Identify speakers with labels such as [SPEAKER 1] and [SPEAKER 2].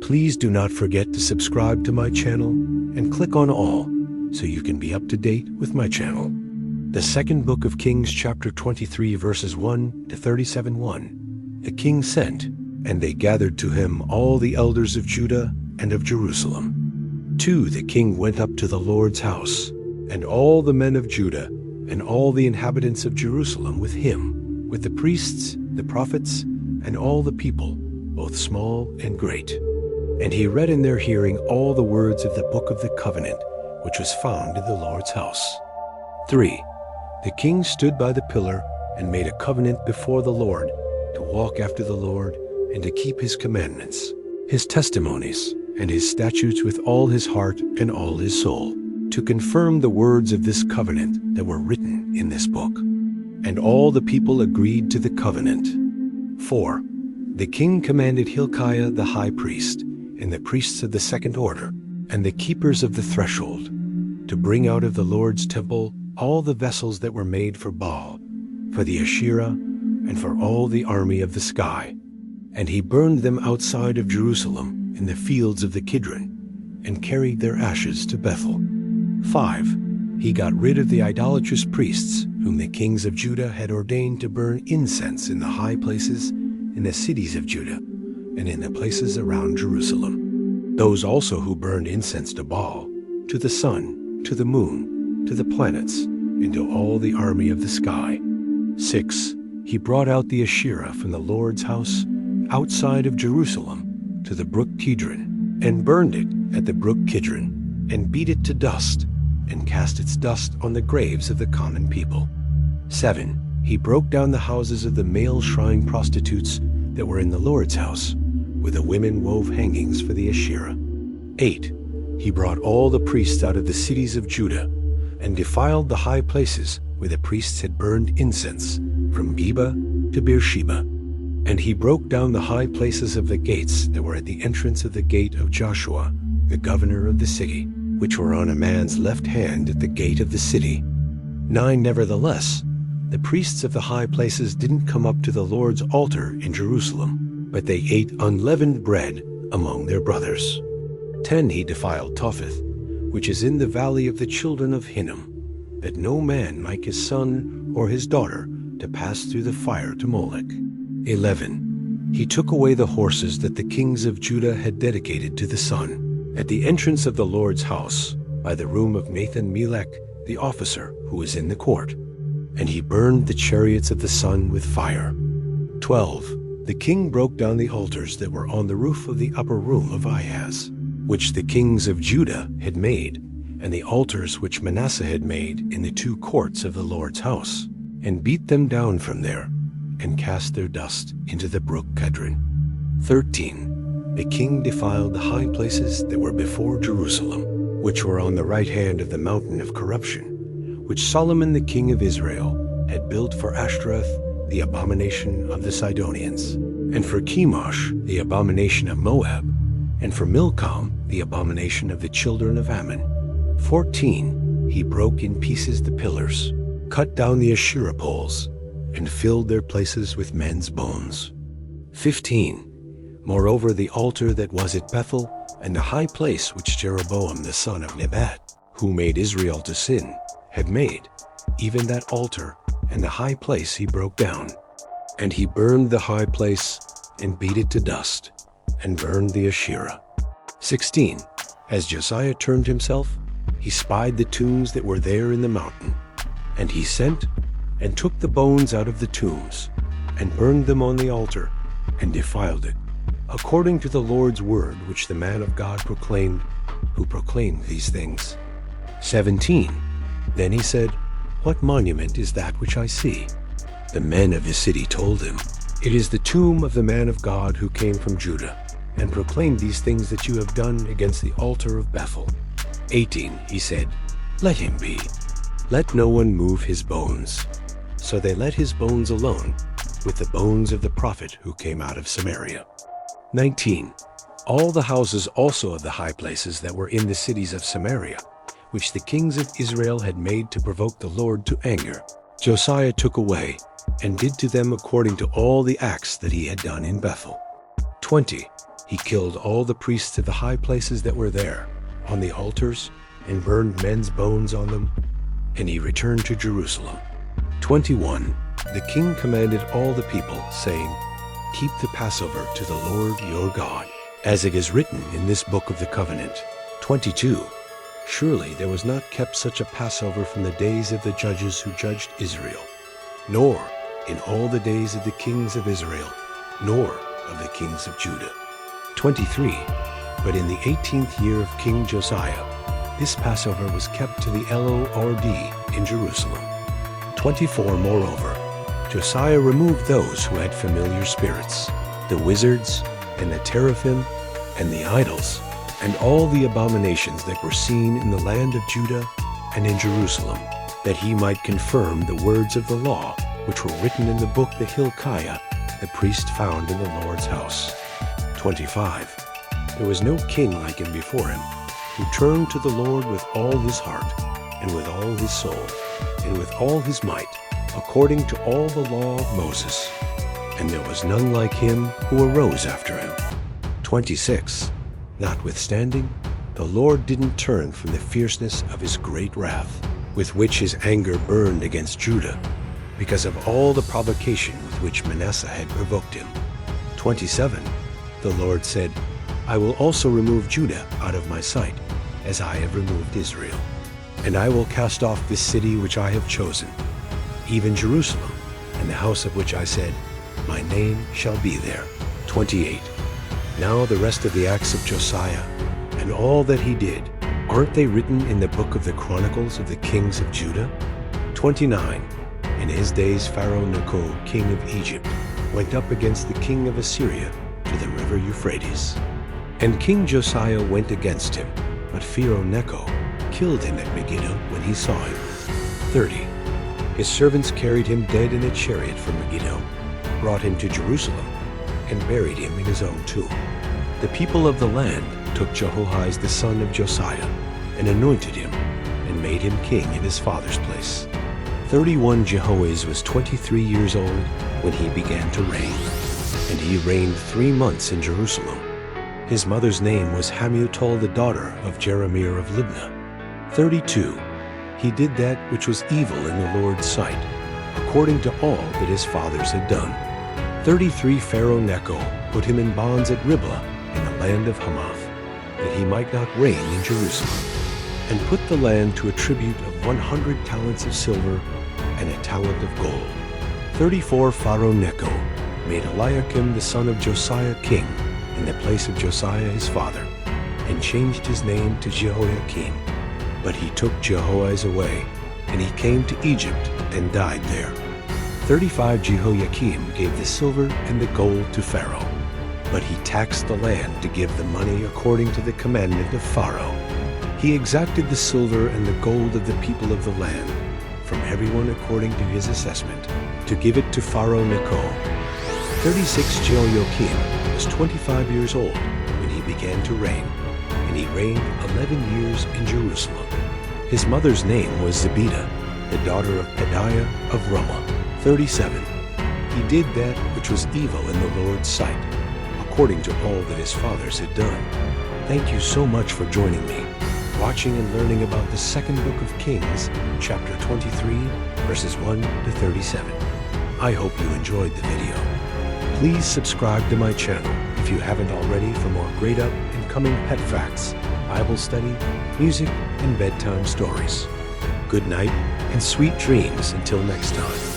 [SPEAKER 1] Please do not forget to subscribe to my channel and click on all so you can be up to date with my channel. The second book of Kings, chapter 23, verses 1 to 37:1. The king sent, and they gathered to him all the elders of Judah and of Jerusalem. 2. The king went up to the Lord's house, and all the men of Judah and all the inhabitants of Jerusalem with him, with the priests, the prophets, and all the people, both small and great. And he read in their hearing all the words of the book of the covenant, which was found in the Lord's house. 3. The king stood by the pillar and made a covenant before the Lord to walk after the Lord and to keep his commandments, his testimonies, and his statutes with all his heart and all his soul, to confirm the words of this covenant that were written in this book. And all the people agreed to the covenant. 4. The king commanded Hilkiah the high priest, and the priests of the second order, and the keepers of the threshold, to bring out of the Lord's temple all the vessels that were made for Baal, for the Asherah, and for all the army of the sky. And he burned them outside of Jerusalem in the fields of the Kidron, and carried their ashes to Bethel. 5. He got rid of the idolatrous priests, whom the kings of Judah had ordained to burn incense in the high places in the cities of Judah, and in the places around Jerusalem. Those also who burned incense to Baal, to the sun, to the moon, to the planets, and to all the army of the sky. 6. He brought out the Asherah from the Lord's house outside of Jerusalem to the brook Kidron, and burned it at the brook Kidron, and beat it to dust, and cast its dust on the graves of the common people. 7. He broke down the houses of the male shrine prostitutes that were in the Lord's house, where the women wove hangings for the Asherah. 8. He brought all the priests out of the cities of Judah, and defiled the high places where the priests had burned incense, from Geba to Beersheba. And he broke down the high places of the gates that were at the entrance of the gate of Joshua, the governor of the city, which were on a man's left hand at the gate of the city. 9. Nevertheless, the priests of the high places didn't come up to the Lord's altar in Jerusalem, but they ate unleavened bread among their brothers. 10. He defiled Topheth, which is in the valley of the children of Hinnom, that no man make his son or his daughter to pass through the fire to Molech. 11. He took away the horses that the kings of Judah had dedicated to the sun, at the entrance of the Lord's house, by the room of Nathan-Melech, the officer who was in the court. And he burned the chariots of the sun with fire. 12. The king broke down the altars that were on the roof of the upper room of Ahaz, which the kings of Judah had made, and the altars which Manasseh had made in the 2 courts of the Lord's house, and beat them down from there, and cast their dust into the brook Kidron. 13. The king defiled the high places that were before Jerusalem, which were on the right hand of the mountain of corruption, which Solomon the king of Israel had built for Ashtoreth, the abomination of the Sidonians, and for Chemosh, the abomination of Moab, and for Milcom, the abomination of the children of Ammon. 14. He broke in pieces the pillars, cut down the Asherah poles, and filled their places with men's bones. 15. Moreover, the altar that was at Bethel, and the high place which Jeroboam the son of Nebat, who made Israel to sin, had made, even that altar and the high place he broke down. And he burned the high place, and beat it to dust, and burned the Asherah. 16. As Josiah turned himself, he spied the tombs that were there in the mountain. And he sent, and took the bones out of the tombs, and burned them on the altar, and defiled it, according to the Lord's word which the man of God proclaimed, who proclaimed these things. 17. Then he said, What monument is that which I see? The men of his city told him, It is the tomb of the man of God who came from Judah, and proclaimed these things that you have done against the altar of Bethel. 18. He said, Let him be. Let no one move his bones. So they let his bones alone, with the bones of the prophet who came out of Samaria. 19. All the houses also of the high places that were in the cities of Samaria, which the kings of Israel had made to provoke the Lord to anger, Josiah took away, and did to them according to all the acts that he had done in Bethel. 20. He killed all the priests of the high places that were there, on the altars, and burned men's bones on them, and he returned to Jerusalem. 21. The king commanded all the people, saying, "Keep the Passover to the Lord your God, as it is written in this book of the covenant." 22. Surely there was not kept such a Passover from the days of the judges who judged Israel, nor in all the days of the kings of Israel, nor of the kings of Judah. 23. But in the 18th year of King Josiah, this Passover was kept to the Lord in Jerusalem. 24. Moreover, Josiah removed those who had familiar spirits, the wizards, and the teraphim, and the idols, and all the abominations that were seen in the land of Judah and in Jerusalem, that he might confirm the words of the law which were written in the book that Hilkiah the priest found in the Lord's house. 25. There was no king like him before him, who turned to the Lord with all his heart, and with all his soul, and with all his might, according to all the law of Moses. And there was none like him who arose after him. 26. Notwithstanding, the Lord didn't turn from the fierceness of his great wrath, with which his anger burned against Judah, because of all the provocation with which Manasseh had provoked him. 27. The Lord said, "I will also remove Judah out of my sight, as I have removed Israel. And I will cast off this city which I have chosen, even Jerusalem, and the house of which I said, My name shall be there." 28. Now the rest of the acts of Josiah, and all that he did, aren't they written in the book of the Chronicles of the kings of Judah? 29. In his days Pharaoh Necho, king of Egypt, went up against the king of Assyria to the river Euphrates. And King Josiah went against him, but Pharaoh Necho killed him at Megiddo when he saw him. 30. His servants carried him dead in a chariot from Megiddo, brought him to Jerusalem, and buried him in his own tomb. The people of the land took Jehoahaz the son of Josiah, and anointed him, and made him king in his father's place. 31. Jehoahaz was 23 years old when he began to reign, and he reigned 3 months in Jerusalem. His mother's name was Hamutal, the daughter of Jeremiah of Libnah. 32. He did that which was evil in the Lord's sight, according to all that his fathers had done. 33. Pharaoh Necho put him in bonds at Riblah in the land of Hamath, that he might not reign in Jerusalem, and put the land to a tribute of 100 talents of silver and a talent of gold. 34. Pharaoh Necho made Eliakim the son of Josiah king in the place of Josiah his father, and changed his name to Jehoiakim. But he took Jehoahaz away, and he came to Egypt and died there. 35. Jehoiakim gave the silver and the gold to Pharaoh, but he taxed the land to give the money according to the commandment of Pharaoh. He exacted the silver and the gold of the people of the land, from everyone according to his assessment, to give it to Pharaoh Necho. 36. Jehoiakim was 25 years old when he began to reign, and he reigned 11 years in Jerusalem. His mother's name was Zebidah, the daughter of Pedaiah of Ramah. 37. He did that which was evil in the Lord's sight, according to all that his fathers had done. Thank you so much for joining me, watching and learning about the second book of Kings, chapter 23, verses 1 to 37. I hope you enjoyed the video. Please subscribe to my channel if you haven't already for more great up and coming pet facts, Bible study, music, and bedtime stories. Good night and sweet dreams until next time.